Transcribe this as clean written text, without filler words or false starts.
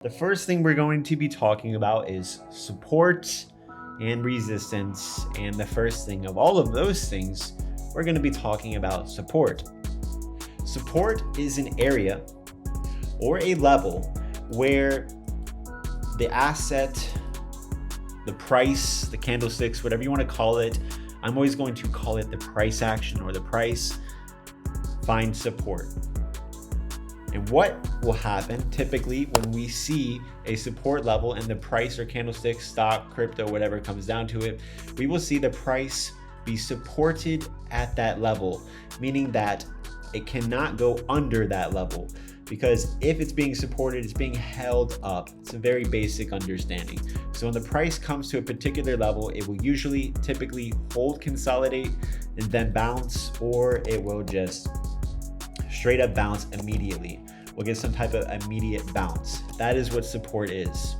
The first thing we're going to be talking about is support and resistance. And the first thing of all of those things, we're going to be talking about support. Support is an area or a level where the asset, the price, the candlesticks, whatever you want to call it, I'm always going to call it the price action or the price, find support. And what will happen typically when we see a support level and the price or candlestick, stock, crypto, whatever it comes down to it, we will see the price be supported at that level, meaning that it cannot go under that level. Because if it's being supported, it's being held up. It's a very basic understanding. So when the price comes to a particular level, it will usually typically hold, consolidate, and then bounce, or it will just straight up bounce immediately. We'll get some type of immediate bounce. That is what support is.